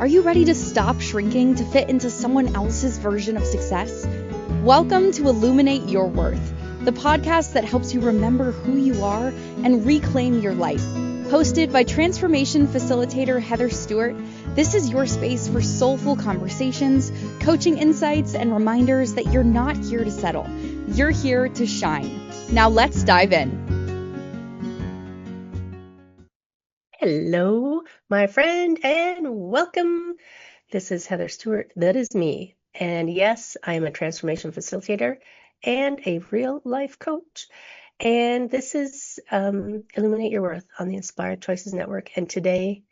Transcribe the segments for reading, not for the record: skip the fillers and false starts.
Are you ready to stop shrinking to fit into someone else's version of success? Welcome to Illuminate Your Worth, the podcast that helps you remember who you are and reclaim your life. Hosted by transformation facilitator Heather Stewart, this is your space for soulful conversations, coaching insights, and reminders that you're not here to settle. You're here to shine. Now let's dive in. Hello, my friend, and welcome. This is Heather Stewart. That is me. And yes, I am a transformation facilitator and a real life coach. And this is Illuminate Your Worth on the Inspired Choices Network. And today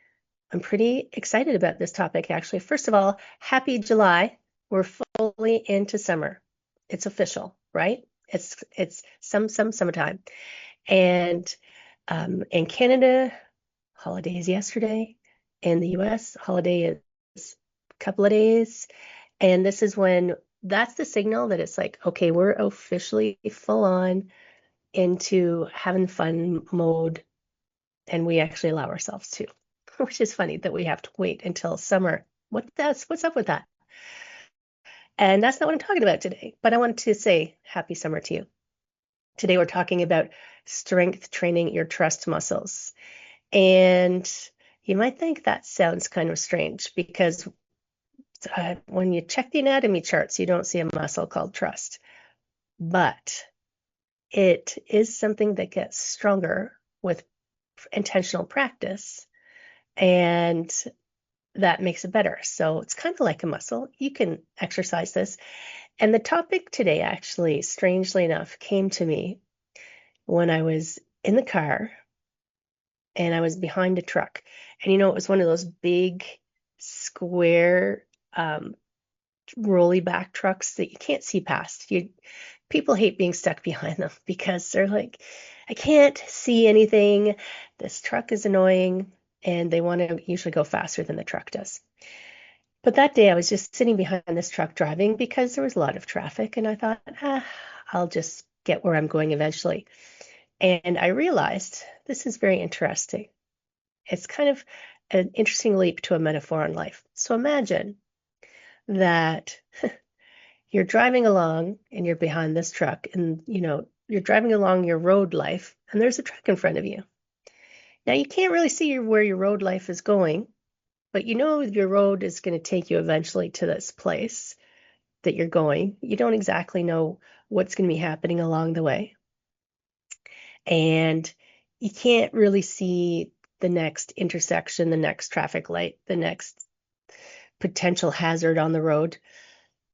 I'm pretty excited about this topic, actually. First of all, happy July. We're fully into summer. It's official, right? It's summertime. And in Canada, holidays yesterday. In the US, holiday is a couple of days. And this is when that's the signal that it's like, okay, we're officially full on into having fun mode. And we actually allow ourselves to, which is funny that we have to wait until summer. What's up with that? And that's not what I'm talking about today. But I want to say happy summer to you. Today we're talking about strength training your trust muscles. And you might think that sounds kind of strange because when you check the anatomy charts, you don't see a muscle called trust. But it is something that gets stronger with intentional practice, and that makes it better. So it's kind of like a muscle. You can exercise this. And the topic today, actually, strangely enough, came to me when I was in the car and I was behind a truck. And it was one of those big square rolly back trucks that you can't see past. People hate being stuck behind them because they're like, I can't see anything. This truck is annoying, and they want to usually go faster than the truck does. But that day I was just sitting behind this truck driving because there was a lot of traffic, and I thought, I'll just get where I'm going eventually. And I realized this is very interesting. It's kind of an interesting leap to a metaphor in life. So imagine that you're driving along and you're behind this truck, and you're driving along your road life and there's a truck in front of you. Now you can't really see where your road life is going, but your road is going to take you eventually to this place that you're going. You don't exactly know what's going to be happening along the way. And you can't really see the next intersection, the next traffic light, the next potential hazard on the road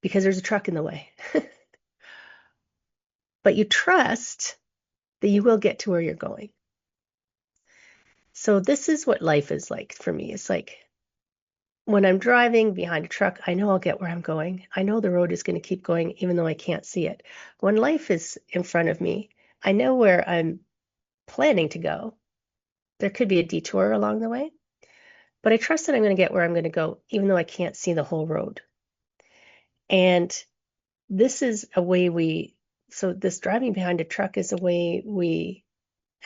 because there's a truck in the way. But you trust that you will get to where you're going. So this is what life is like for me. It's like when I'm driving behind a truck, I know I'll get where I'm going. I know the road is going to keep going even though I can't see it. When life is in front of me, I know where I'm planning to go. There could be a detour along the way, but I trust that I'm going to get where I'm going to go even though I can't see the whole road. And this is a way so this driving behind a truck is a way we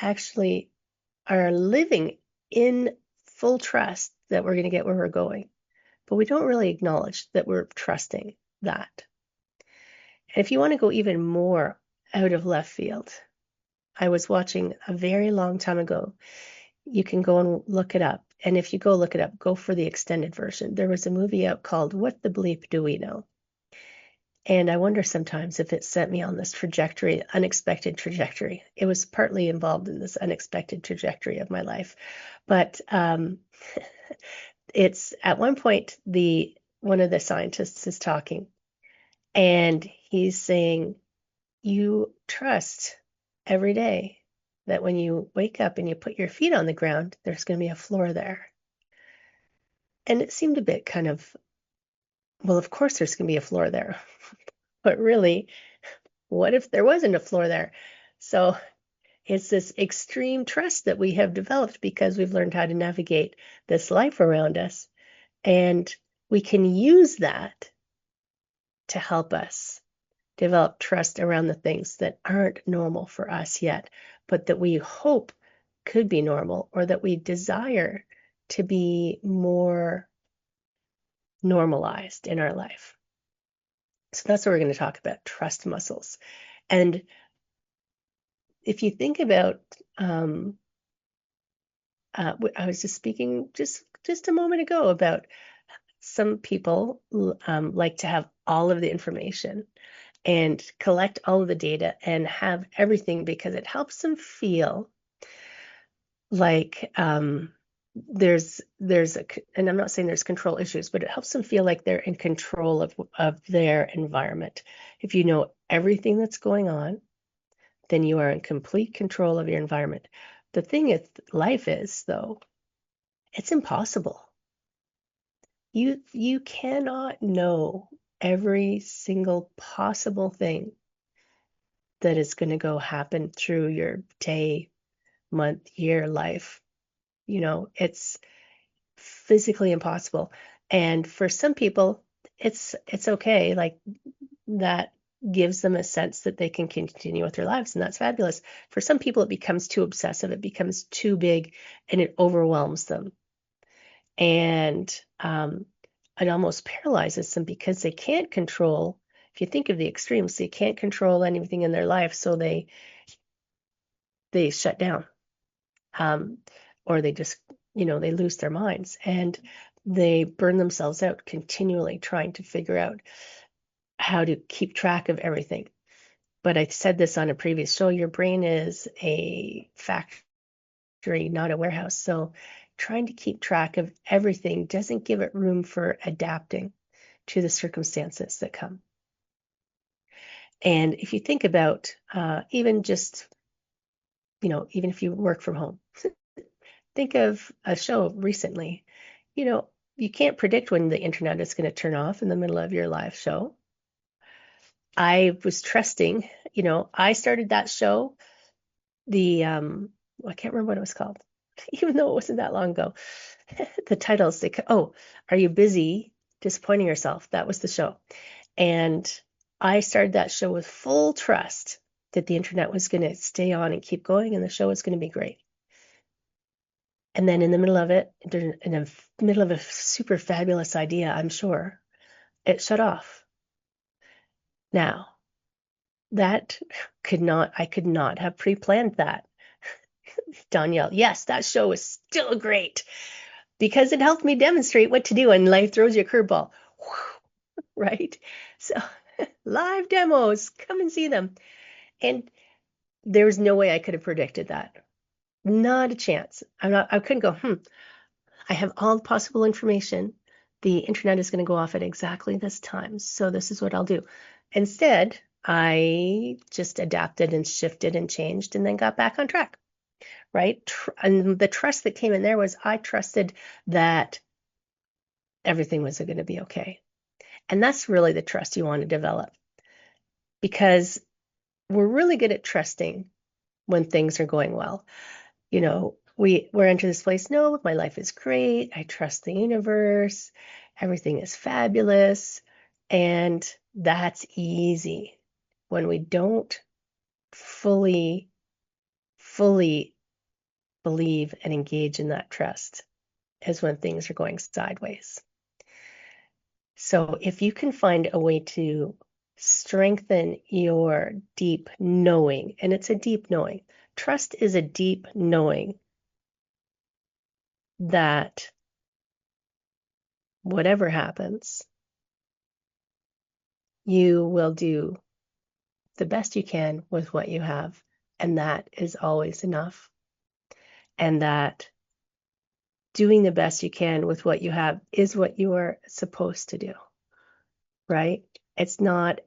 actually are living in full trust that we're going to get where we're going. But we don't really acknowledge that we're trusting that. And if you want to go even more out of left field, I was watching a very long time ago. You can go and look it up. And if you go look it up, go for the extended version. There was a movie out called What the Bleep Do We Know? And I wonder sometimes if it set me on this trajectory, unexpected trajectory. It was partly involved in this unexpected trajectory of my life. But it's at one point, one of the scientists is talking, and he's saying, you trust every day that when you wake up and you put your feet on the ground, there's going to be a floor there. And it seemed a bit kind of, well, of course there's going to be a floor there. But really, what if there wasn't a floor there? So it's this extreme trust that we have developed because we've learned how to navigate this life around us. And we can use that to help us develop trust around the things that aren't normal for us yet, but that we hope could be normal or that we desire to be more normalized in our life. So that's what we're going to talk about, trust muscles. And if you think about, I was just speaking just a moment ago about some people like to have all of the information and collect all of the data and have everything because it helps them feel like there's and I'm not saying there's control issues, but it helps them feel like they're in control of their environment. If you know everything that's going on, then you are in complete control of your environment. The thing is, life is, though, it's impossible. You cannot know every single possible thing that is going to go happen through your day, month, year, life. It's physically impossible. And for some people, it's okay. Like that gives them a sense that they can continue with their lives, and that's fabulous. For some people, it becomes too obsessive, it becomes too big, and it overwhelms them. And it almost paralyzes them because they can't control, if you think of the extremes, they can't control anything in their life, so they shut down. Or they just, they lose their minds and they burn themselves out continually trying to figure out how to keep track of everything. But I said this on a previous show, your brain is a factory, not a warehouse. So trying to keep track of everything doesn't give it room for adapting to the circumstances that come. And if you think about even just, even if you work from home, think of a show recently. You can't predict when the internet is going to turn off in the middle of your live show. I was trusting, I started that show, I can't remember what it was called, even though it wasn't that long ago. The titles, Are You Busy Disappointing Yourself? That was the show. And I started that show with full trust that the internet was going to stay on and keep going and the show was going to be great. And then in the middle of it, in the middle of a super fabulous idea, I'm sure, it shut off. Now, I could not have pre-planned that. Danielle, yes, that show is still great because it helped me demonstrate what to do and life throws you a curveball, right? So live demos, come and see them. And there's no way I could have predicted that. Not a chance. I couldn't go, I have all possible information. The internet is going to go off at exactly this time. So this is what I'll do. Instead, I just adapted and shifted and changed and then got back on track, right? And the trust that came in there was I trusted that everything was going to be okay. And that's really the trust you want to develop because we're really good at trusting when things are going well. We're into this place. No, my life is great. I trust the universe. Everything is fabulous. And that's easy. When we don't fully believe and engage in that trust is when things are going sideways. So if you can find a way to strengthen your deep knowing, and it's a deep knowing, trust is a deep knowing that whatever happens, you will do the best you can with what you have. And that is always enough. And that doing the best you can with what you have is what you are supposed to do, right? It's not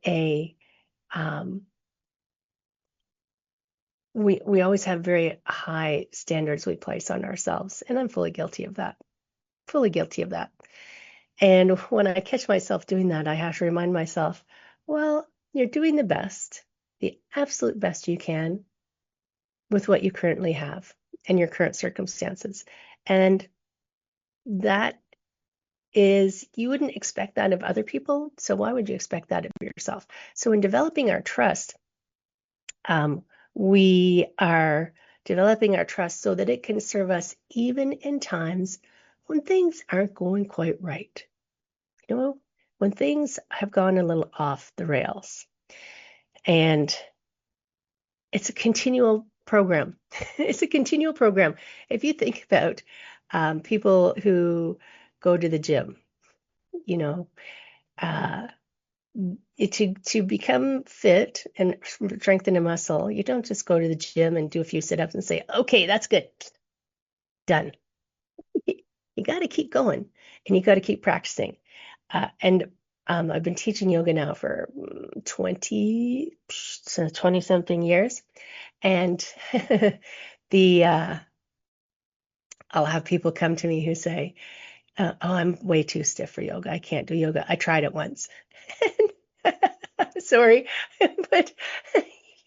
we always have very high standards we place on ourselves. And I'm fully guilty of that. And when I catch myself doing that, I have to remind myself, well, you're doing the absolute best you can with what you currently have and your current circumstances. And that is, you wouldn't expect that of other people. So why would you expect that of yourself? So in developing our trust, we are developing our trust so that it can serve us even in times when things aren't going quite right. when things have gone a little off the rails, and it's a continual program. It's a continual program. If you think about people who go to the gym, you know, uh, to become fit and strengthen a muscle, you don't just go to the gym and do a few sit-ups and say, okay, that's good, done. You got to keep going, and you got to keep practicing. And I've been teaching yoga now for 20 something years. And the I'll have people come to me who say, oh, I'm way too stiff for yoga. I can't do yoga. I tried it once. Sorry, but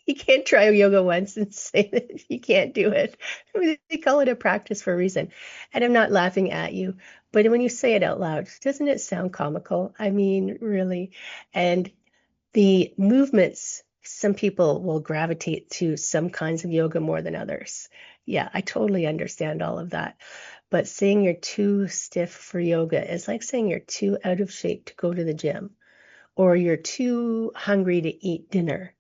you can't try yoga once and say that you can't do it. I mean, they call it a practice for a reason. And I'm not laughing at you, but when you say it out loud, doesn't it sound comical? I mean, really. And the movements, some people will gravitate to some kinds of yoga more than others. Yeah, I totally understand all of that. But saying you're too stiff for yoga is like saying you're too out of shape to go to the gym, or you're too hungry to eat dinner.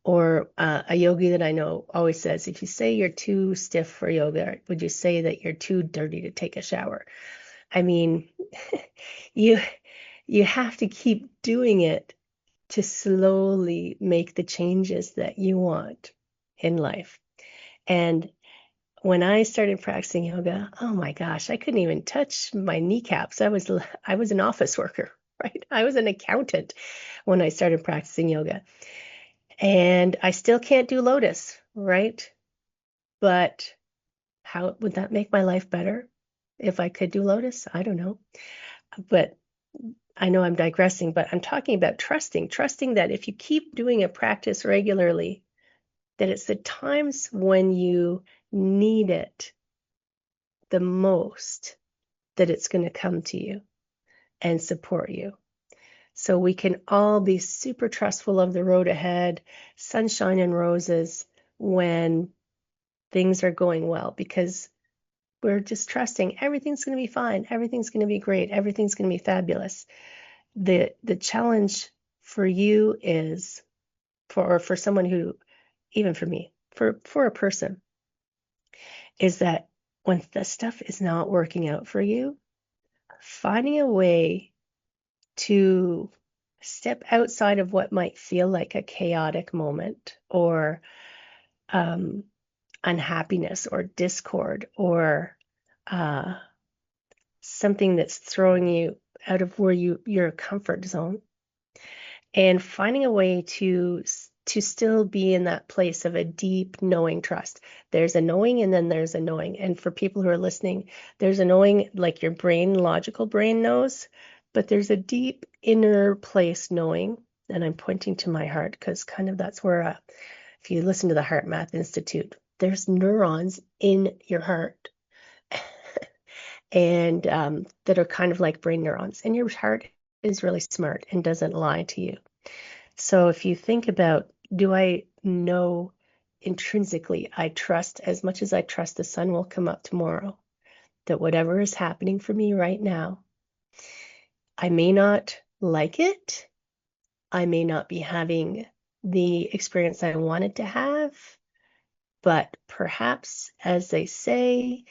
Or a yogi that I know always says, if you say you're too stiff for yoga, would you say that you're too dirty to take a shower? I mean, you you have to keep doing it to slowly make the changes that you want in life. And when I started practicing yoga, oh my gosh, I couldn't even touch my kneecaps. I was an office worker, right? I was an accountant when I started practicing yoga. And I still can't do lotus, right? But how would that make my life better if I could do lotus? I don't know. But I know I'm digressing, but I'm talking about trusting that if you keep doing a practice regularly, that it's the times when you need it the most that it's going to come to you and support you. So we can all be super trustful of the road ahead, sunshine and roses when things are going well, because we're just trusting everything's going to be fine, everything's going to be great, everything's going to be fabulous. The challenge for you is for someone who, even for me, for a person, is that when the stuff is not working out for you, finding a way to step outside of what might feel like a chaotic moment, or unhappiness or discord, or something that's throwing you out of where your comfort zone, and finding a way to still be in that place of a deep knowing trust. There's a knowing, and then there's a knowing. And for people who are listening, there's a knowing like your brain, logical brain knows, but there's a deep inner place knowing. And I'm pointing to my heart because kind of that's where, if you listen to the Heart Math Institute, there's neurons in your heart and that are kind of like brain neurons. And your heart is really smart and doesn't lie to you. So if you think about, do I know intrinsically, I trust as much as I trust the sun will come up tomorrow, that whatever is happening for me right now, I may not like it. I may not be having the experience I wanted to have, but perhaps, as they say,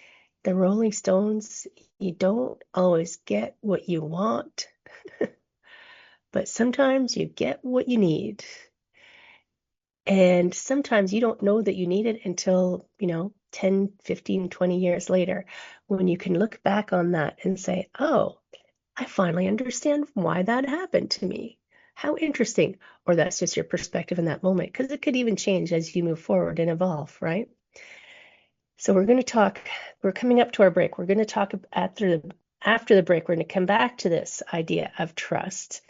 the Rolling Stones, you don't always get what you want, but sometimes you get what you need. And sometimes you don't know that you need it until, 10, 15, 20 years later, when you can look back on that and say, oh, I finally understand why that happened to me. How interesting. Or that's just your perspective in that moment, because it could even change as you move forward and evolve, right? So we're coming up to our break. We're going to talk after the break, we're going to come back to this idea of trust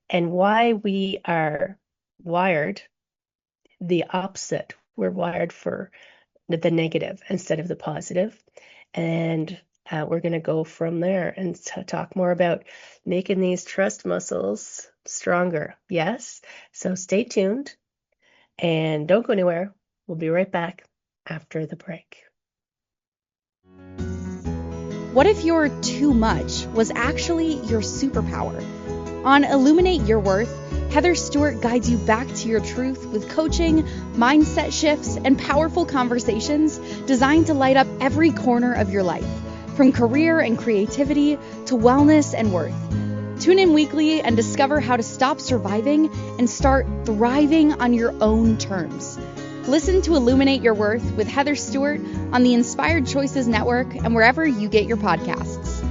and why we are wired the opposite. We're wired for the negative instead of the positive. And we're going to go from there and talk more about making these trust muscles stronger. Yes. So stay tuned and don't go anywhere. We'll be right back after the break. What if your too much was actually your superpower? On Illuminate Your Worth, Heather Stewart guides you back to your truth with coaching, mindset shifts, and powerful conversations designed to light up every corner of your life, from career and creativity to wellness and worth. Tune in weekly and discover how to stop surviving and start thriving on your own terms. Listen to Illuminate Your Worth with Heather Stewart on the Inspired Choices Network and wherever you get your podcasts.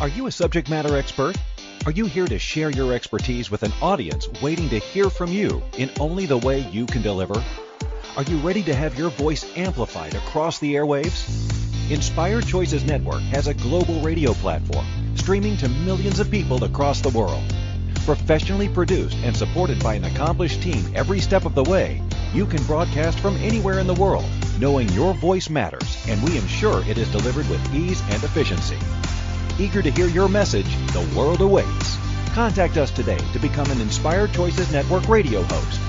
Are you a subject matter expert? Are you here to share your expertise with an audience waiting to hear from you in only the way you can deliver? Are you ready to have your voice amplified across the airwaves? Inspired Choices Network has a global radio platform streaming to millions of people across the world. Professionally produced and supported by an accomplished team every step of the way, you can broadcast from anywhere in the world, knowing your voice matters, and we ensure it is delivered with ease and efficiency. Eager to hear your message, the world awaits. Contact us today to become an Inspired Choices Network radio host.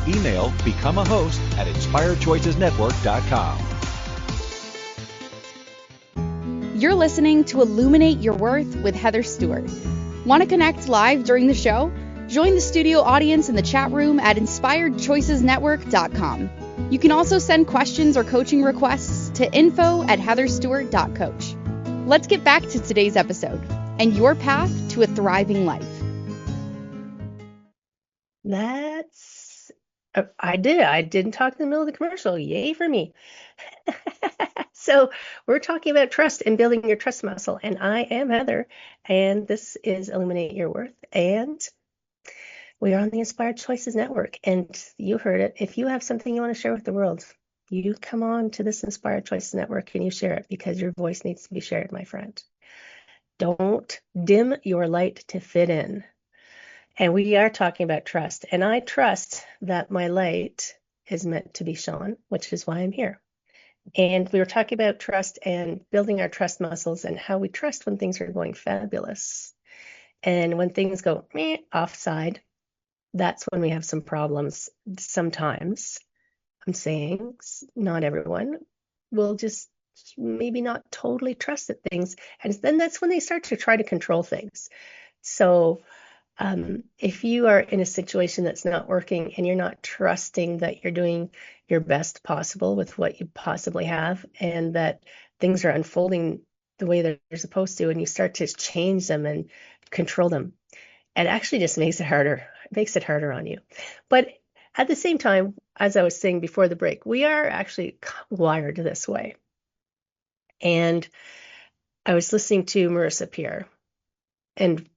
Email becomeahost@inspiredchoicesnetwork.com. You're listening to Illuminate Your Worth with Heather Stewart. Want to connect live during the show? Join the studio audience in the chat room at inspiredchoicesnetwork.com. You can also send questions or coaching requests to info@heatherstewart.coach. Let's get back to today's episode and your path to a thriving life. I didn't talk in the middle of the commercial. Yay for me. So we're talking about trust and building your trust muscle. And I am Heather, and this is Illuminate Your Worth. And we are on the Inspired Choices Network. And you heard it. If you have something you want to share with the world, you come on to this Inspired Choices Network and you share it, because your voice needs to be shared, my friend. Don't dim your light to fit in. And we are talking about trust. And I trust that my light is meant to be shown, which is why I'm here. And we were talking about trust and building our trust muscles and how we trust when things are going fabulous. And when things go offside, that's when we have some problems. Sometimes, I'm saying, not everyone will just maybe not totally trust that things. And then that's when they start to try to control things. So if you are in a situation that's not working and you're not trusting that you're doing your best possible with what you possibly have, and that things are unfolding the way they're supposed to, and you start to change them and control them, it actually just makes it harder. It makes it harder on you. But at the same time, as I was saying before the break, we are actually wired this way. And I was listening to Marissa Peer, and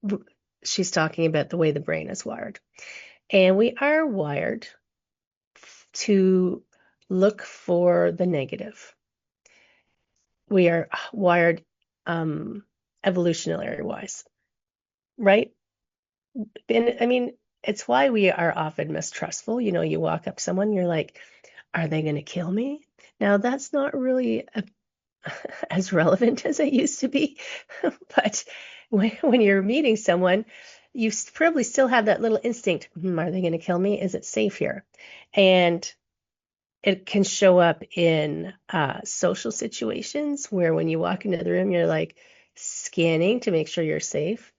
she's talking about the way the brain is wired. And we are wired to look for the negative. We are wired evolutionary-wise, right? And I mean, it's why we are often mistrustful. You know, you walk up to someone, you're like, are they going to kill me? Now, that's not really as relevant as it used to be. But when you're meeting someone, you probably still have that little instinct. Are they going to kill me? Is it safe here? And it can show up in social situations where when you walk into the room, you're like scanning to make sure you're safe.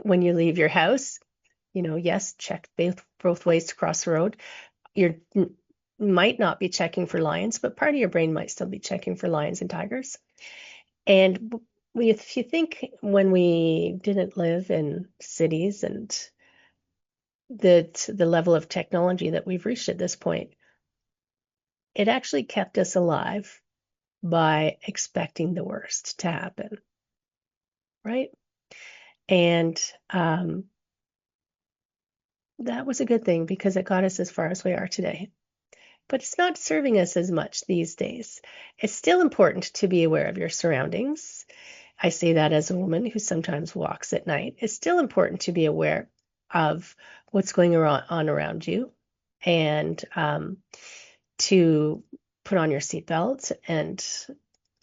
When you leave your house, you know, yes, check both ways to cross the road. You might not be checking for lions, but part of your brain might still be checking for lions and tigers. And if you think, when we didn't live in cities and the level of technology that we've reached at this point, it actually kept us alive by expecting the worst to happen, right? And that was a good thing, because it got us as far as we are today. But it's not serving us as much these days. It's still important to be aware of your surroundings. I say that as a woman who sometimes walks at night. It's still important to be aware of what's going on around you, and to put on your seatbelt, and,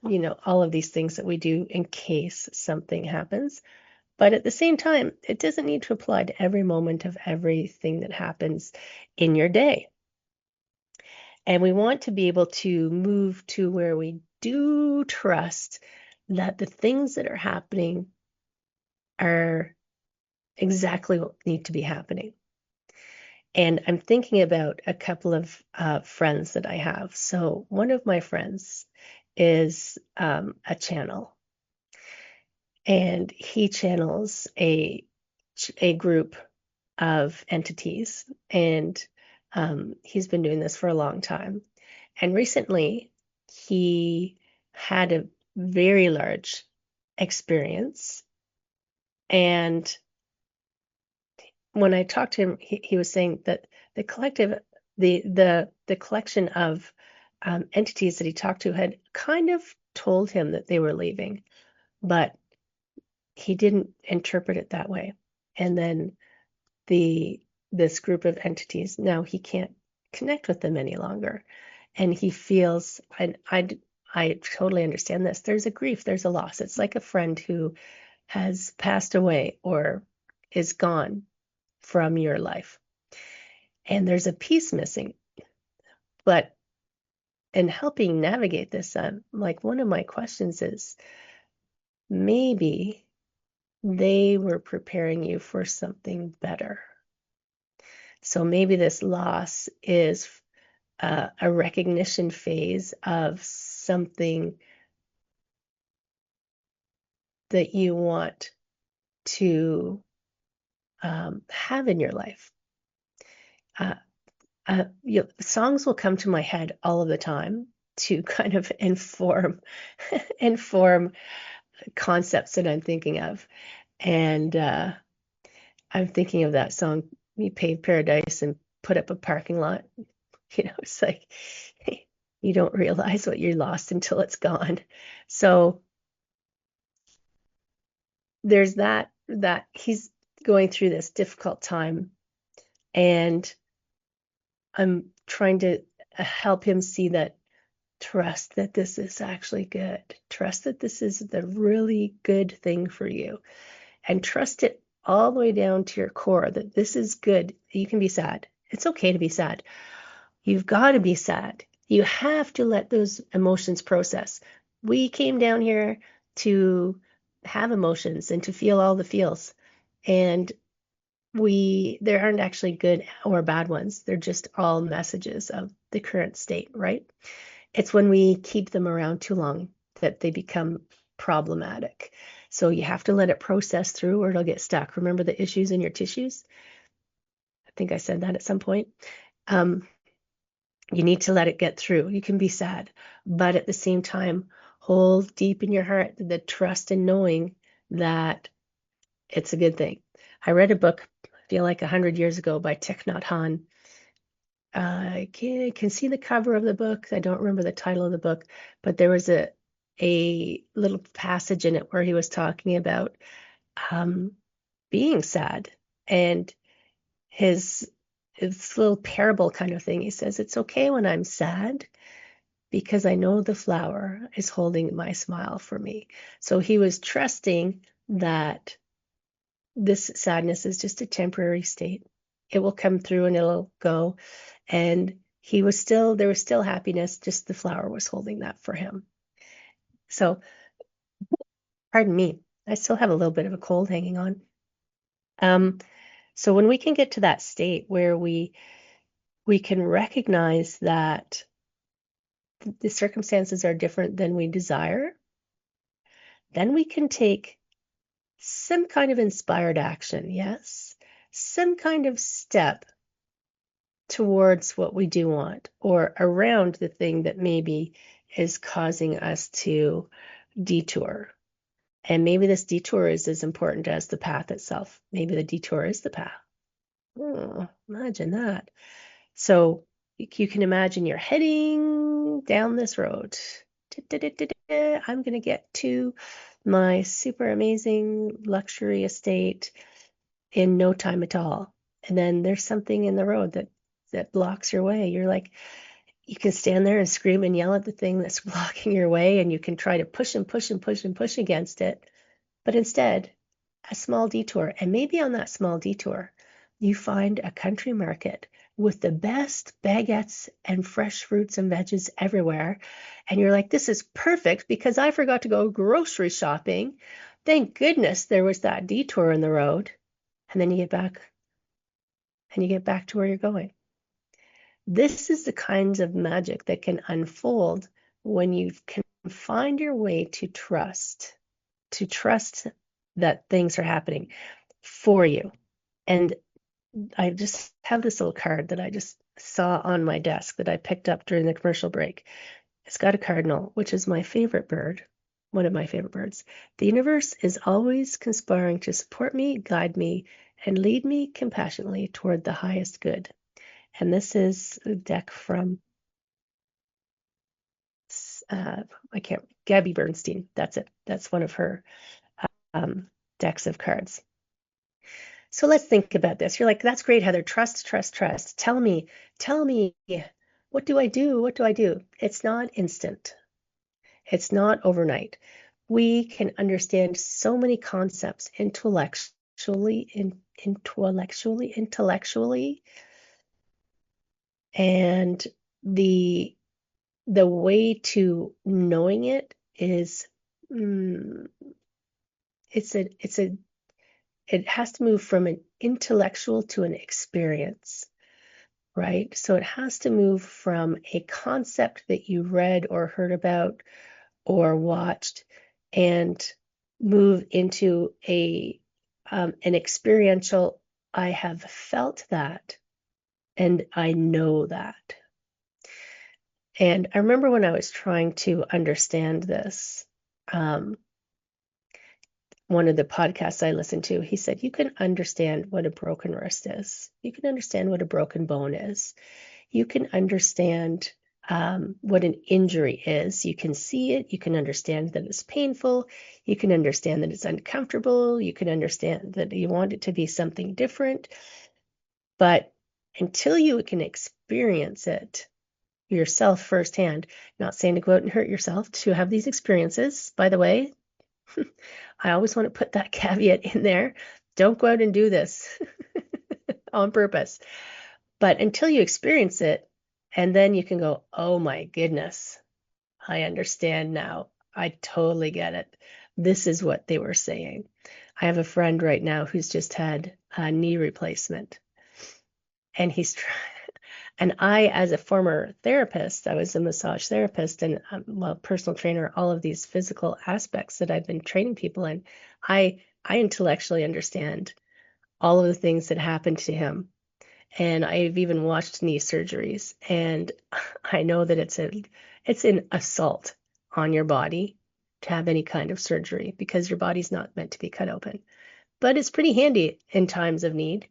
you know, all of these things that we do in case something happens. But at the same time, it doesn't need to apply to every moment of everything that happens in your day. And we want to be able to move to where we do trust that the things that are happening are exactly what need to be happening. And I'm thinking about a couple of friends that I have. So one of my friends is a channel, and he channels a group of entities, and he's been doing this for a long time. And recently, he had a very large experience, and when I talked to him, he was saying that the collection of entities that he talked to had kind of told him that they were leaving, but he didn't interpret it that way. And then this group of entities, now he can't connect with them any longer, and he feels, and I totally understand this. There's a grief, there's a loss. It's like a friend who has passed away or is gone from your life, and there's a piece missing. But in helping navigate this, like, one of my questions is, maybe they were preparing you for something better. So maybe this loss is a recognition phase of something that you want to have in your life. Songs will come to my head all of the time to kind of inform concepts that I'm thinking of. And I'm thinking of that song, "We Paved Paradise and Put Up a Parking Lot." It's like, you don't realize what you lost until it's gone. So there's that he's going through this difficult time, and I'm trying to help him see that, trust that this is actually good. Trust that this is the really good thing for you, and trust it all the way down to your core that this is good. You can be sad. It's okay to be sad. You've got to be sad. You have to let those emotions process. We came down here to have emotions and to feel all the feels. And there aren't actually good or bad ones. They're just all messages of the current state, right? It's when we keep them around too long that they become problematic. So you have to let it process through, or it'll get stuck. Remember the issues in your tissues? I think I said that at some point. You need to let it get through. You can be sad, but at the same time, hold deep in your heart the trust in knowing that it's a good thing. I read a book, I feel like 100 years ago, by Thich Nhat Hanh. I can see the cover of the book. I don't remember the title of the book, but there was a little passage in it where he was talking about being sad, and his little parable kind of thing. He says, it's okay when I'm sad because I know the flower is holding my smile for me. So he was trusting that this sadness is just a temporary state. It will come through and it'll go. And there was still happiness, just the flower was holding that for him. So, pardon me, I still have a little bit of a cold hanging on. So when we can get to that state where we can recognize that the circumstances are different than we desire, then we can take some kind of inspired action, yes, some kind of step towards what we do want, or around the thing that maybe is causing us to detour. And maybe this detour is as important as the path itself. Maybe the detour is the path. Oh, imagine that. So you can imagine you're heading down this road. I'm going to get to my super amazing luxury estate in no time at all. And then there's something in the road that blocks your way. You're like, you can stand there and scream and yell at the thing that's blocking your way, and you can try to push and push and push and push against it. But instead, a small detour. And maybe on that small detour, you find a country market with the best baguettes and fresh fruits and veggies everywhere. And you're like, this is perfect because I forgot to go grocery shopping. Thank goodness there was that detour in the road. And then you get back to where you're going. This is the kinds of magic that can unfold when you can find your way to trust that things are happening for you. And I just have this little card that I just saw on my desk that I picked up during the commercial break. It's got a cardinal, which is my favorite bird, one of my favorite birds. The universe is always conspiring to support me, guide me, and lead me compassionately toward the highest good. And this is a deck from Gabby Bernstein. That's it. That's one of her decks of cards. So let's think about this. You're like, that's great, Heather. Trust, trust, trust. Tell me, what do I do? What do I do? It's not instant. It's not overnight. We can understand so many concepts intellectually, and the way to knowing it is it has to move from an intellectual to an experience, right? So it has to move from a concept that you read or heard about or watched and move into an experiential, I have felt that and I know that. And I remember when I was trying to understand this, one of the podcasts I listened to, he said, you can understand what a broken wrist is. You can understand what a broken bone is. You can understand what an injury is. You can see it. You can understand that it's painful. You can understand that it's uncomfortable. You can understand that you want it to be something different. But until you can experience it yourself firsthand, not saying to go out and hurt yourself, to have these experiences, by the way, I always want to put that caveat in there. Don't go out and do this on purpose. But until you experience it, and then you can go, oh my goodness, I understand now. I totally get it. This is what they were saying. I have a friend right now who's just had a knee replacement. And and I, as a former therapist, I was a massage therapist and personal trainer, all of these physical aspects that I've been training people in. I intellectually understand all of the things that happened to him. And I've even watched knee surgeries. And I know that it's an assault on your body to have any kind of surgery because your body's not meant to be cut open. But it's pretty handy in times of need.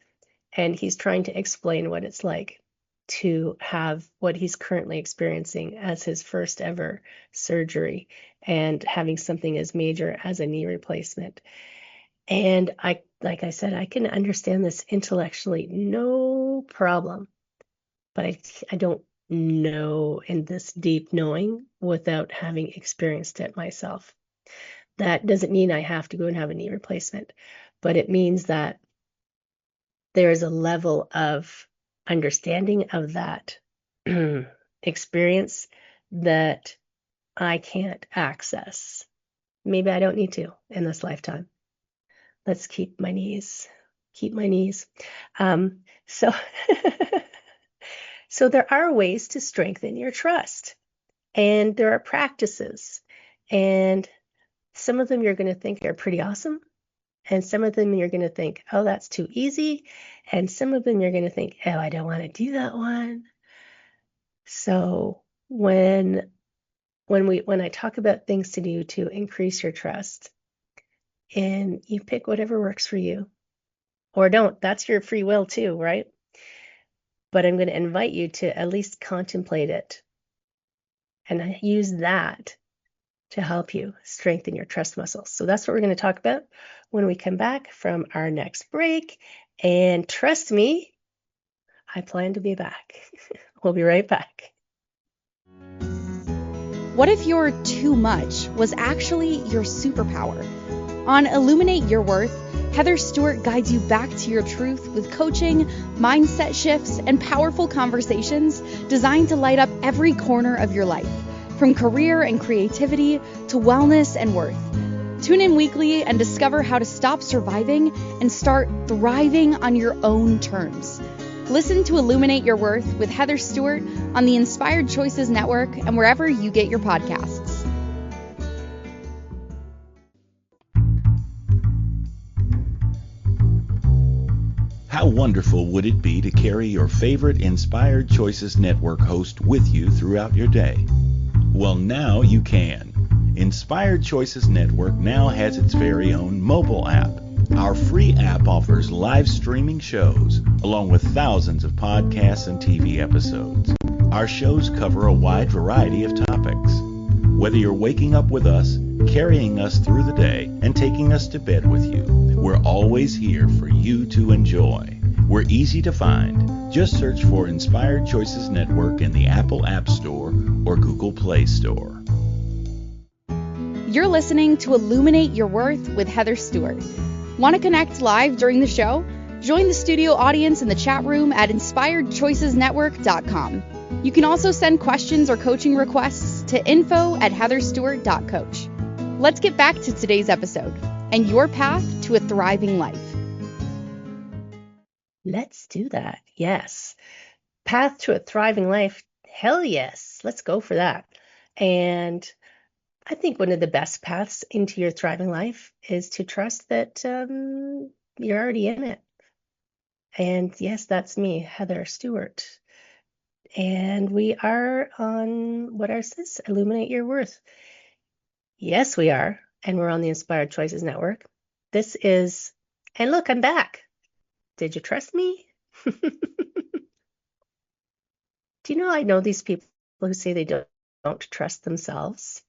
And he's trying to explain what it's like to have what he's currently experiencing as his first ever surgery and having something as major as a knee replacement. And like I said, I can understand this intellectually, no problem. But I don't know in this deep knowing without having experienced it myself. That doesn't mean I have to go and have a knee replacement, but it means that there is a level of understanding of that experience that I can't access. Maybe I don't need to in this lifetime. Let's keep my knees. So there are ways to strengthen your trust, and there are practices, and some of them you're going to think are pretty awesome. And some of them you're going to think, oh, that's too easy. And some of them you're going to think, oh, I don't want to do that one. So when I talk about things to do to increase your trust, and you pick whatever works for you, or don't, that's your free will too, right? But I'm going to invite you to at least contemplate it and use that to help you strengthen your trust muscles. So that's what we're going to talk about when we come back from our next break. And trust me, I plan to be back. We'll be right back. What if your too much was actually your superpower? On Illuminate Your Worth, Heather Stewart guides you back to your truth with coaching, mindset shifts, and powerful conversations designed to light up every corner of your life, from career and creativity to wellness and worth. Tune in weekly and discover how to stop surviving and start thriving on your own terms. Listen to Illuminate Your Worth with Heather Stewart on the Inspired Choices Network and wherever you get your podcasts. How wonderful would it be to carry your favorite Inspired Choices Network host with you throughout your day? Well, now you can. Inspired Choices Network now has its very own mobile app. Our free app offers live streaming shows, along with thousands of podcasts and TV episodes. Our shows cover a wide variety of topics. Whether you're waking up with us, carrying us through the day, and taking us to bed with you, we're always here for you to enjoy. We're easy to find. Just search for Inspired Choices Network in the Apple App Store or Google Play Store. You're listening to Illuminate Your Worth with Heather Stewart. Want to connect live during the show? Join the studio audience in the chat room at inspiredchoicesnetwork.com. You can also send questions or coaching requests to info@heatherstewart.coach. Let's get back to today's episode and your path to a thriving life. Let's do that. Yes. Path to a thriving life. Hell yes. Let's go for that. And I think one of the best paths into your thriving life is to trust that you're already in it. And yes, that's me, Heather Stewart. And we are on, what is this? Illuminate Your Worth. Yes, we are. And we're on the Inspired Choices Network. This is, and look, I'm back. Did you trust me? Do you know I know these people who say they don't trust themselves?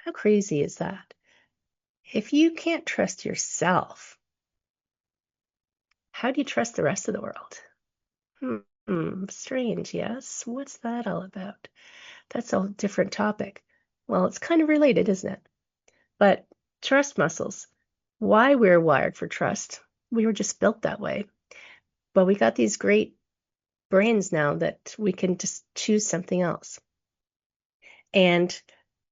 How crazy is that? If you can't trust yourself, how do you trust the rest of the world? Strange, yes? What's that all about? That's a different topic. Well, it's kind of related, isn't it? But trust muscles, why we're wired for trust. We were just built that way. But we got these great brains now that we can just choose something else. And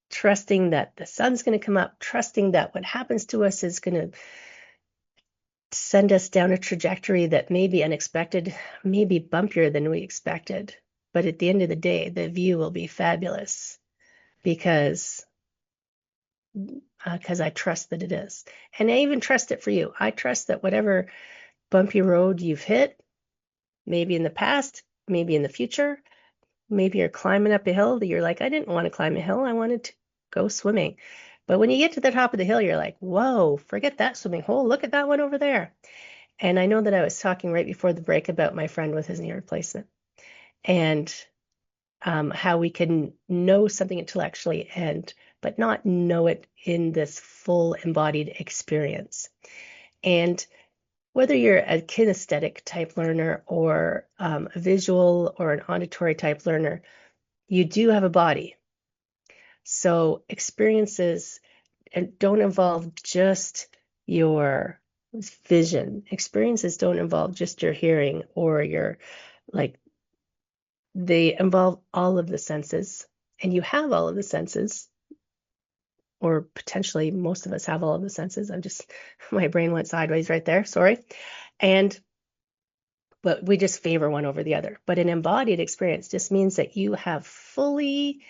trusting that the sun's going to come up, trusting that what happens to us is going to send us down a trajectory that may be unexpected, maybe bumpier than we expected. But at the end of the day, the view will be fabulous because I trust that it is. And I even trust it for you. I trust that whatever bumpy road you've hit, maybe in the past, maybe in the future, maybe you're climbing up a hill that you're like, I didn't want to climb a hill. I wanted to go swimming. But when you get to the top of the hill, you're like, whoa, forget that swimming hole. Look at that one over there. And I know that I was talking right before the break about my friend with his knee replacement and how we can know something intellectually but not know it in this full embodied experience. And whether you're a kinesthetic type learner or a visual or an auditory type learner, you do have a body. So experiences don't involve just your vision. Experiences don't involve just your hearing or your, they involve all of the senses. And you have all of the senses, or potentially most of us have all of the senses. My brain went sideways right there, sorry. But we just favor one over the other. But an embodied experience just means that you have fully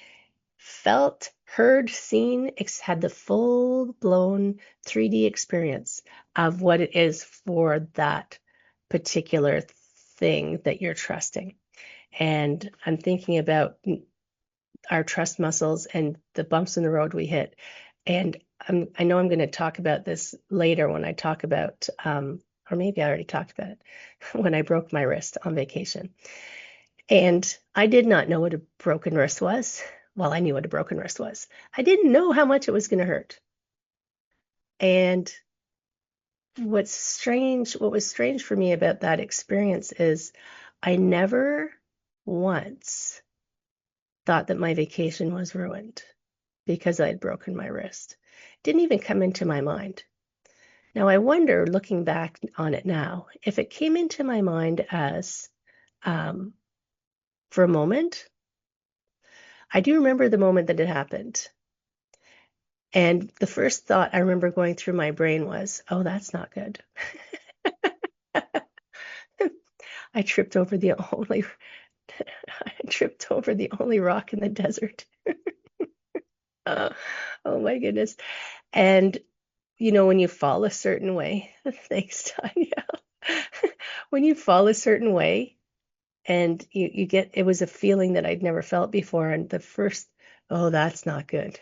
felt, heard, seen, had the full-blown 3D experience of what it is for that particular thing that you're trusting. And I'm thinking about our trust muscles and the bumps in the road we hit. And I know I'm going to talk about this later when I talk about, or maybe I already talked about it, when I broke my wrist on vacation. And I did not know what a broken wrist was. Well, I knew what a broken wrist was. I didn't know how much it was going to hurt. And what was strange for me about that experience is I never once thought that my vacation was ruined because I had broken my wrist. It didn't even come into my mind. Now, I wonder, looking back on it now, if it came into my mind as for a moment. I do remember the moment that it happened. And the first thought I remember going through my brain was, oh, that's not good. I tripped over the only rock in the desert. Oh my goodness. And when you fall a certain way, thanks, Tanya. When you fall a certain way and you get, it was a feeling that I'd never felt before. And the first, oh, that's not good.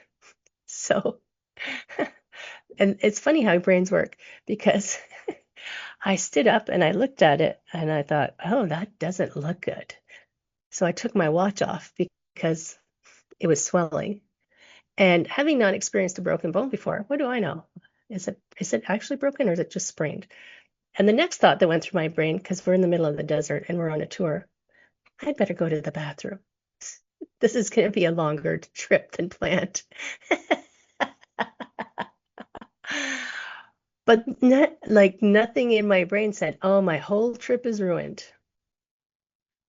So, and it's funny how brains work, because I stood up and I looked at it and I thought, oh, that doesn't look good. So I took my watch off because it was swelling. And having not experienced a broken bone before, what do I know? Is it actually broken, or is it just sprained? And the next thought that went through my brain, because we're in the middle of the desert and we're on a tour, I'd better go to the bathroom. This is going to be a longer trip than planned. But nothing in my brain said, oh, my whole trip is ruined.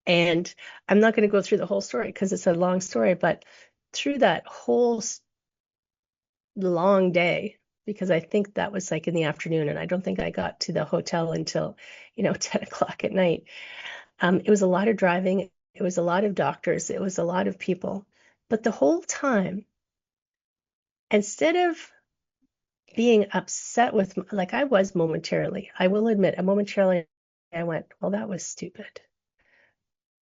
And I'm not going to go through the whole story because it's a long story, but through that whole long day, because I think that was like in the afternoon, and I don't think I got to the hotel until 10 o'clock at night. It was a lot of driving. It was a lot of doctors. It was a lot of people. But the whole time, instead of being upset with, like I was momentarily, I will admit, momentarily I went, well, that was stupid.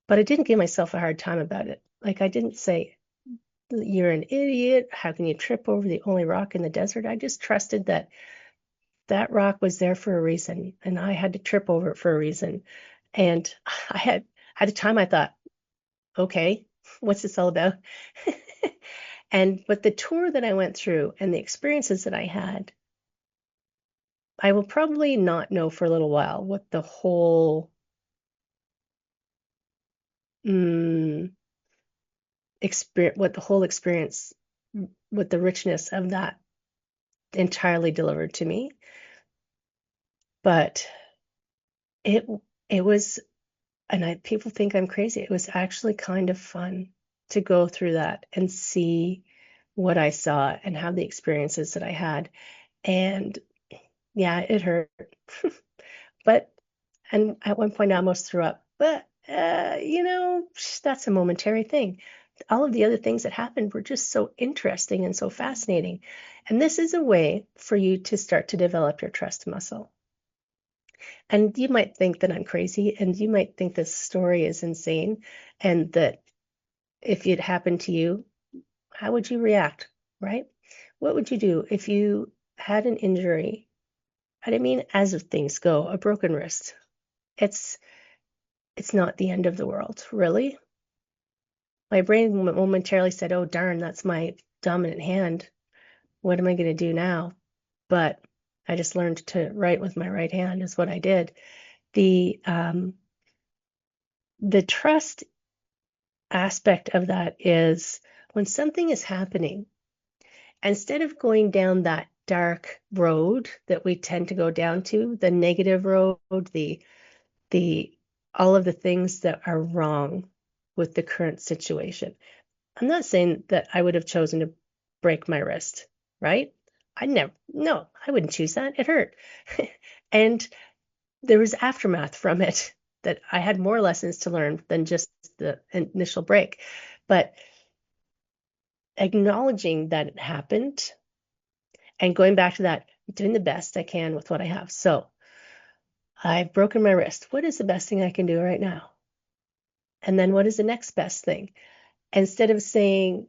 But I didn't give myself a hard time about it. Like, I didn't say, you're an idiot. How can you trip over the only rock in the desert? I just trusted that that rock was there for a reason, and I had to trip over it for a reason. And I had, at the time, I thought, okay, what's this all about? But the tour that I went through and the experiences that I had, I will probably not know for a little while what the whole experience, what the richness of that entirely delivered to me. But it was, and people think I'm crazy. It was actually kind of fun to go through that and see what I saw and have the experiences that I had. And yeah, it hurt. And at one point I almost threw up. But that's a momentary thing. All of the other things that happened were just so interesting and so fascinating. And this is a way for you to start to develop your trust muscle. And you might think that I'm crazy, and you might think this story is insane, and that if it happened to you, how would you react, right? What would you do if you had an injury? I mean, as things go, a broken wrist. It's not the end of the world, really. My brain momentarily said, oh, darn, that's my dominant hand. What am I going to do now? But I just learned to write with my right hand is what I did. The trust aspect of that is when something is happening, instead of going down that dark road that we tend to go down to, the negative road, the all of the things that are wrong with the current situation. I'm not saying that I would have chosen to break my wrist, right? I wouldn't choose that. It hurt. And there was aftermath from it that I had more lessons to learn than just the initial break. But acknowledging that it happened and going back to that, doing the best I can with what I have. So I've broken my wrist. What is the best thing I can do right now? And then what is the next best thing? Instead of saying,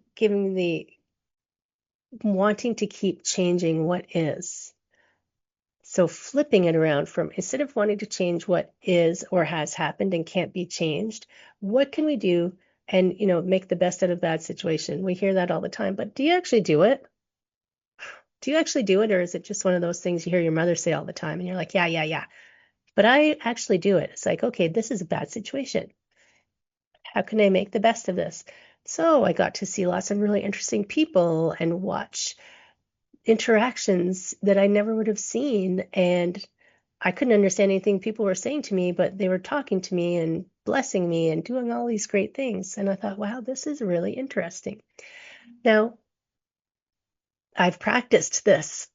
wanting to keep changing what is. So flipping it around from, instead of wanting to change what is or has happened and can't be changed, what can we do and, make the best out of a bad situation? We hear that all the time, but do you actually do it? Do you actually do it, or is it just one of those things you hear your mother say all the time and you're like, yeah. But I actually do it. It's like, okay, this is a bad situation. How can I make the best of this? So I got to see lots of really interesting people and watch interactions that I never would have seen. And I couldn't understand anything people were saying to me, but they were talking to me and blessing me and doing all these great things. And I thought, wow, this is really interesting. Now, I've practiced this.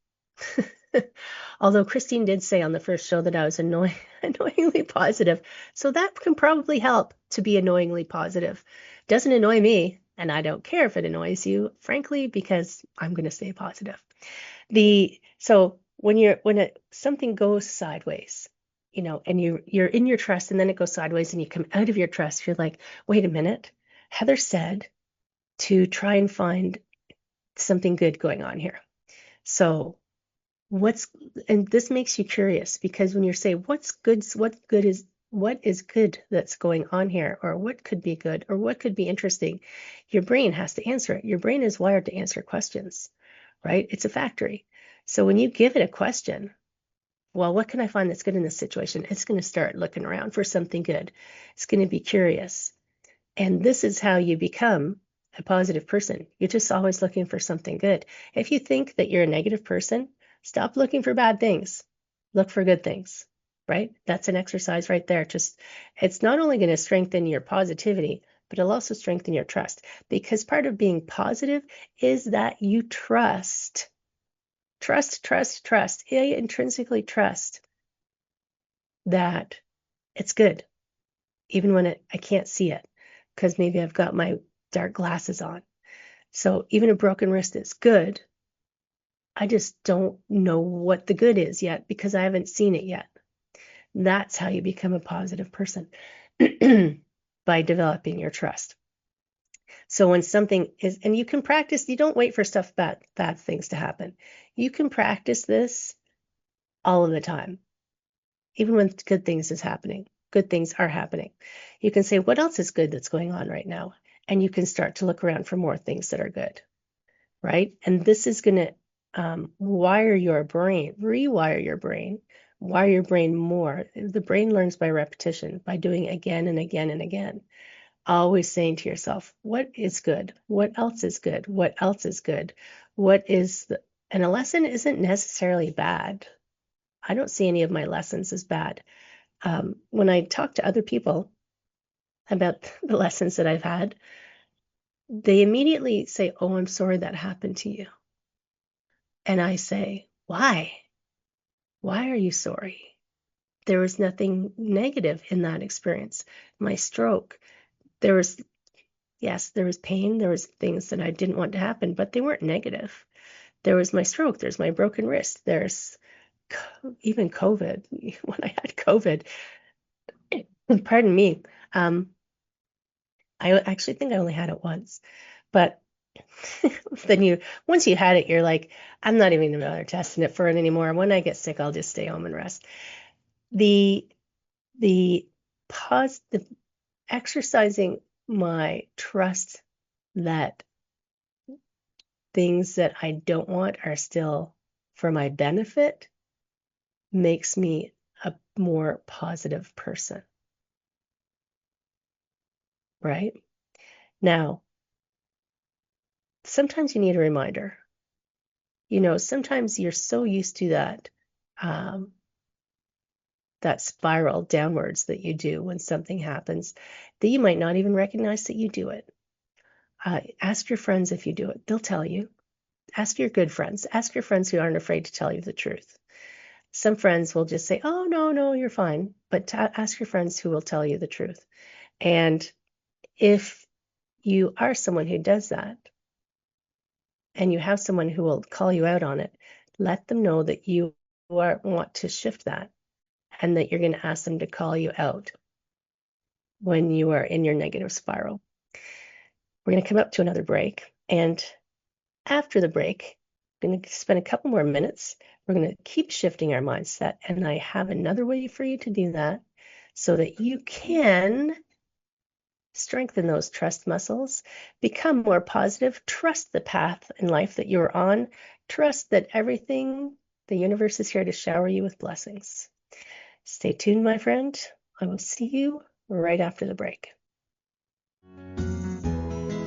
Although Christine did say on the first show that I was annoyingly positive. So that can probably help to be annoyingly positive. Doesn't annoy me, and I don't care if it annoys you, frankly, because I'm going to stay positive. So when something goes sideways, and you're in your trust and then it goes sideways and you come out of your trust, you're like, wait a minute, Heather said to try and find something good going on here. So and this makes you curious, because when you say what is good that's going on here, or what could be good, or what could be interesting, your brain has to answer it. Your brain is wired to answer questions, right? It's a factory. So when you give it a question, well, what can I find that's good in this situation? It's going to start looking around for something good. It's going to be curious. And this is how you become a positive person. You're just always looking for something good. If you think that you're a negative person, stop looking for bad things. Look for good things, right? That's an exercise right there. It's not only going to strengthen your positivity, but it'll also strengthen your trust, because part of being positive is that you trust. You intrinsically trust that it's good, even when I can't see it, because maybe I've got my dark glasses on. So even a broken wrist is good. I just don't know what the good is yet, because I haven't seen it yet. That's how you become a positive person, by developing your trust. So when something is, and you can practice, you don't wait for bad things to happen. You can practice this all of the time, even when good things are happening. You can say, what else is good that's going on right now? And you can start to look around for more things that are good, right? And this is going to rewire your brain more. The brain learns by repetition, by doing again and again and again. Always saying to yourself, what is good? What else is good? What else is good? And a lesson isn't necessarily bad. I don't see any of my lessons as bad. When I talk to other people about the lessons that I've had, they immediately say, oh, I'm sorry that happened to you. And I say, why? Why are you sorry? There was nothing negative in that experience. My stroke, there was pain, there was things that I didn't want to happen, but they weren't negative. There was my stroke, there's my broken wrist, there's even COVID. When I had COVID, pardon me, I actually think I only had it once, but then once you had it, you're like, I'm not even going to bother testing it for it anymore. When I get sick, I'll just stay home and rest. The exercising my trust that things that I don't want are still for my benefit makes me a more positive person, right? Now, sometimes you need a reminder. Sometimes you're so used to that spiral downwards that you do when something happens that you might not even recognize that you do it. Ask your friends if you do it. They'll tell you. Ask your good friends. Ask your friends who aren't afraid to tell you the truth. Some friends will just say, oh, no, you're fine. But ask your friends who will tell you the truth. And if you are someone who does that, and you have someone who will call you out on it, let them know that you want to shift that, and that you're going to ask them to call you out when you are in your negative spiral. We're going to come up to another break. And after the break, we're going to spend a couple more minutes. We're going to keep shifting our mindset. And I have another way for you to do that so that you can strengthen those trust muscles, become more positive, trust the path in life that you're on, trust that the universe is here to shower you with blessings. Stay tuned, my friend. I will see you right after the break.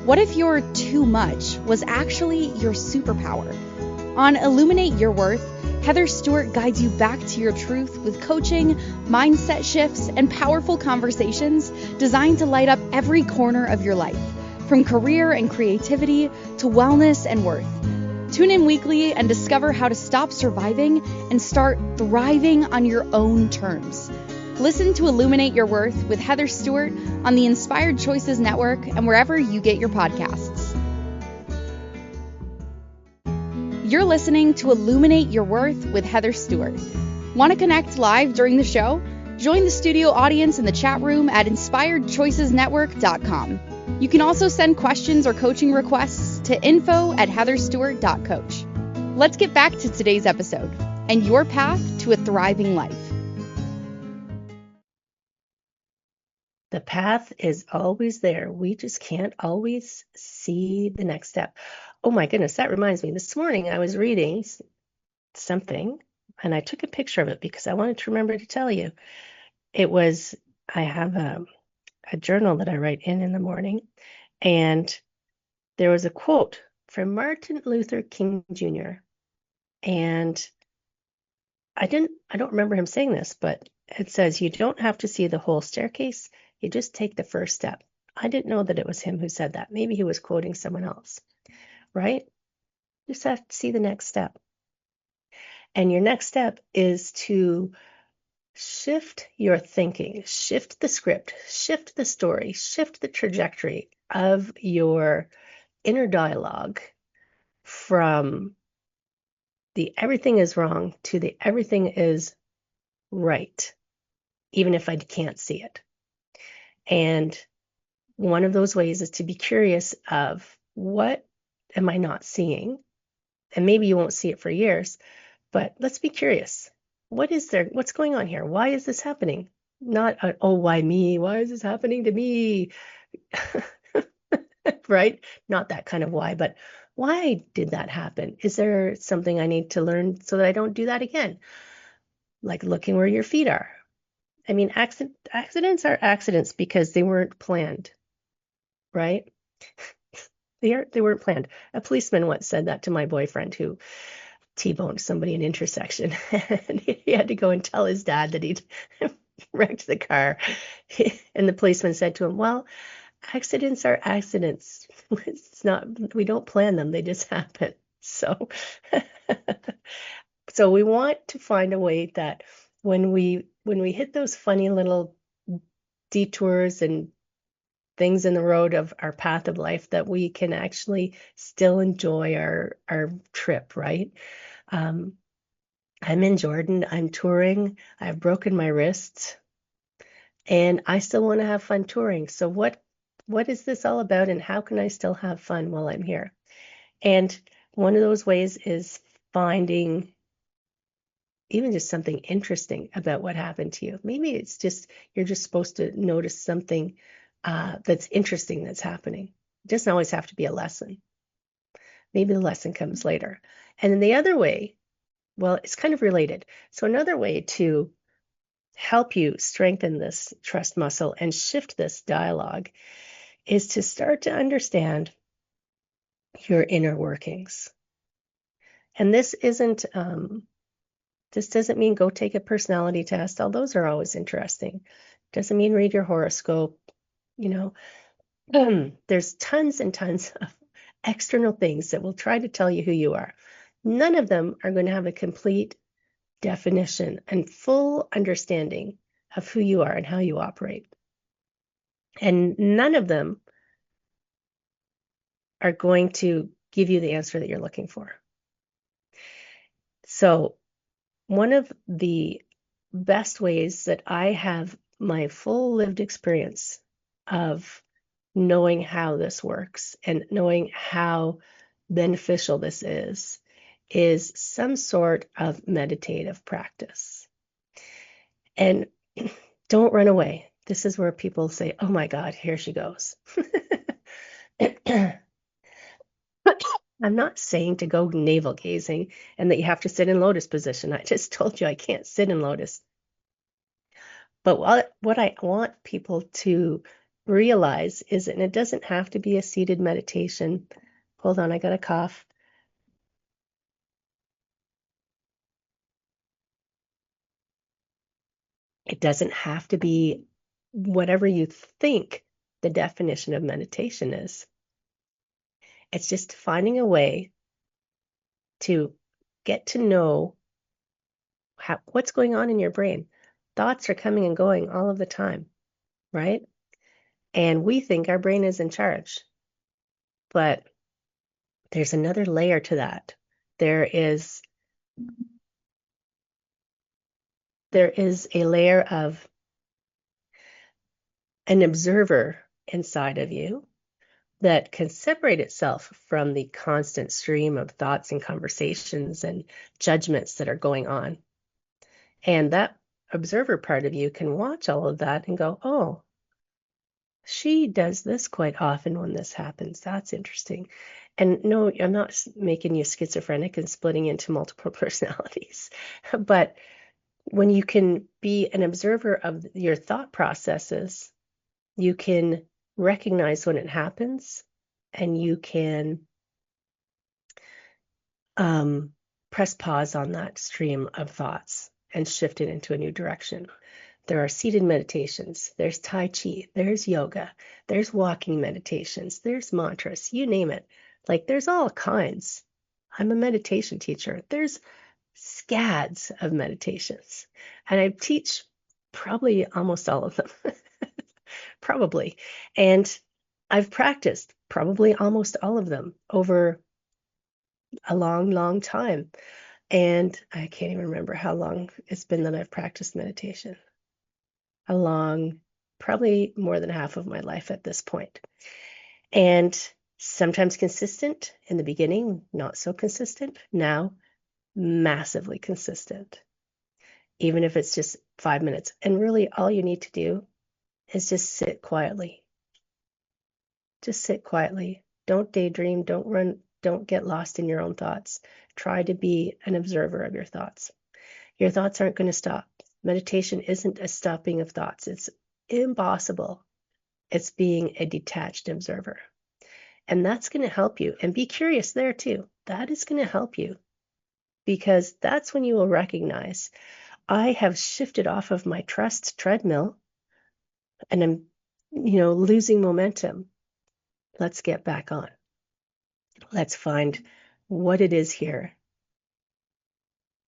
What if your too much was actually your superpower? On Illuminate Your Worth, Heather Stewart guides you back to your truth with coaching, mindset shifts, and powerful conversations designed to light up every corner of your life, from career and creativity to wellness and worth. Tune in weekly and discover how to stop surviving and start thriving on your own terms. Listen to Illuminate Your Worth with Heather Stewart on the Inspired Choices Network and wherever you get your podcasts. You're listening to Illuminate Your Worth with Heather Stewart. Want to connect live during the show? Join the studio audience in the chat room at inspiredchoicesnetwork.com. You can also send questions or coaching requests to info@heatherstewart.coach. Let's get back to today's episode and your path to a thriving life. The path is always there. We just can't always see the next step. Oh my goodness, that reminds me. This morning I was reading something and I took a picture of it because I wanted to remember to tell you. I have a journal that I write in the morning, and there was a quote from Martin Luther King Jr. And I don't remember him saying this, but it says, you don't have to see the whole staircase. You just take the first step. I didn't know that it was him who said that. Maybe he was quoting someone else, right? You just have to see the next step. And your next step is to shift your thinking, shift the script, shift the story, shift the trajectory of your inner dialogue from the everything is wrong to the everything is right, even if I can't see it. And one of those ways is to be curious of what am I not seeing? And maybe you won't see it for years, but let's be curious. What is there? What's going on here? Why is this happening? Not, oh, why me? Why is this happening to me? Right? Not that kind of why, but why did that happen? Is there something I need to learn so that I don't do that again? Like looking where your feet are. I mean, accidents are accidents because they weren't planned, right? They weren't planned. A policeman once said that to my boyfriend who T-boned somebody in an intersection, and he had to go and tell his dad that he'd wrecked the car. And the policeman said to him, well, accidents are accidents. It's not, we don't plan them, they just happen. So we want to find a way that when we hit those funny little detours and things in the road of our path of life, that we can actually still enjoy our trip, right? I'm in Jordan, I'm touring, I've broken my wrists, and I still want to have fun touring. So what is this all about, and how can I still have fun while I'm here? And one of those ways is finding even just something interesting about what happened to you. Maybe it's just, you're just supposed to notice something that's interesting that's happening. It doesn't always have to be a lesson. Maybe the lesson comes later. And then the other way, well, it's kind of related. So another way to help you strengthen this trust muscle and shift this dialogue is to start to understand your inner workings. And this doesn't mean go take a personality test, although those are always interesting. Doesn't mean read your horoscope. There's tons and tons of external things that will try to tell you who you are. None of them are going to have a complete definition and full understanding of who you are and how you operate. And none of them are going to give you the answer that you're looking for. So one of the best ways that I have my full lived experience of knowing how this works and knowing how beneficial this is some sort of meditative practice. And don't run away. This is where people say, oh my God, here she goes. I'm not saying to go navel gazing and that you have to sit in lotus position. I just told you I can't sit in lotus. But what I want people to realize is, and it doesn't have to be a seated meditation. Hold on, I got a cough. It doesn't have to be whatever you think the definition of meditation is. It's just finding a way to get to know what's going on in your brain. Thoughts are coming and going all of the time, right? And we think our brain is in charge. But there's another layer to that. There is a layer of an observer inside of you that can separate itself from the constant stream of thoughts and conversations and judgments that are going on. And that observer part of you can watch all of that and go, oh, she does this quite often when this happens. That's interesting. And no, I'm not making you schizophrenic and splitting into multiple personalities. But when you can be an observer of your thought processes, you can recognize when it happens, and you can press pause on that stream of thoughts and shift it into a new direction. There are seated meditations, there's Tai Chi, there's yoga, there's walking meditations, there's mantras, you name it. Like, there's all kinds. I'm a meditation teacher. There's scads of meditations, and I teach probably almost all of them. Probably. And I've practiced probably almost all of them over a long, long time. And I can't even remember how long it's been that I've practiced meditation. Probably more than half of my life at this point. And sometimes consistent in the beginning, not so consistent. Now, massively consistent. Even if it's just 5 minutes. And really all you need to do is just sit quietly. Just sit quietly. Don't daydream, don't run, don't get lost in your own thoughts. Try to be an observer of your thoughts. Your thoughts aren't going to stop. Meditation isn't a stopping of thoughts. It's impossible. It's being a detached observer. And that's going to help you. And be curious there too. That is going to help you, because that's when you will recognize, I have shifted off of my trust treadmill and I'm, losing momentum. Let's get back on. Let's find what it is here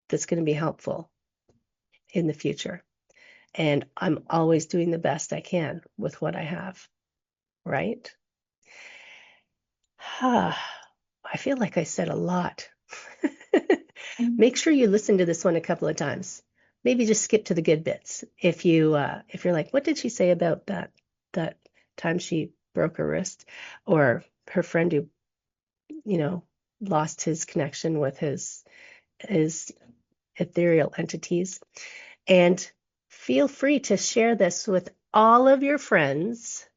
that's going to be helpful in the future. And I'm always doing the best I can with what I have, right? I feel like I said a lot. Make sure you listen to this one a couple of times. Maybe just skip to the good bits. If you're like, what did she say about that time she broke her wrist, or her friend who, lost his connection with his ethereal entities? And feel free to share this with all of your friends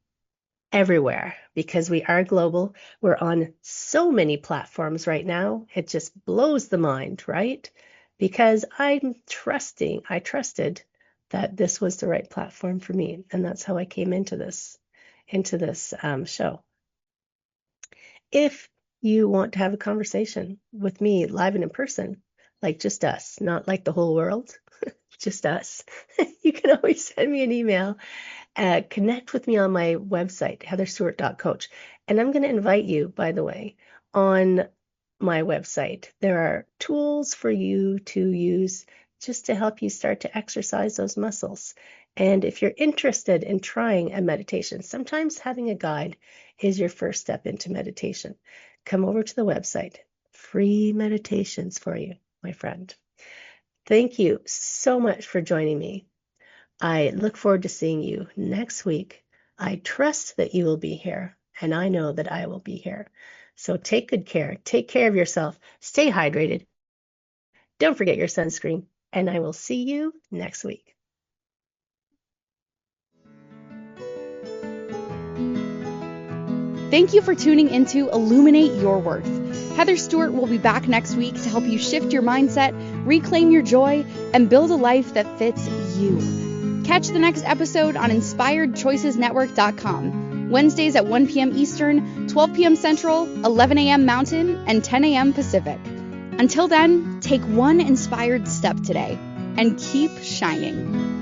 everywhere, because we are global. We're on so many platforms right now. It just blows the mind, right? Because I trusted that this was the right platform for me. And that's how I came into this show. If you want to have a conversation with me live and in person, like just us, not like the whole world, just us, you can always send me an email. Connect with me on my website, heatherstewart.coach. And I'm going to invite you, by the way, on my website. There are tools for you to use just to help you start to exercise those muscles. And if you're interested in trying a meditation, sometimes having a guide is your first step into meditation. Come over to the website. Free meditations for you, my friend. Thank you so much for joining me. I look forward to seeing you next week. I trust that you will be here, and I know that I will be here. So take good care. Take care of yourself. Stay hydrated. Don't forget your sunscreen, and I will see you next week. Thank you for tuning into Illuminate Your Worth. Heather Stewart will be back next week to help you shift your mindset, reclaim your joy, and build a life that fits you. Catch the next episode on InspiredChoicesNetwork.com, Wednesdays at 1 p.m. Eastern, 12 p.m. Central, 11 a.m. Mountain, and 10 a.m. Pacific. Until then, take one inspired step today and keep shining.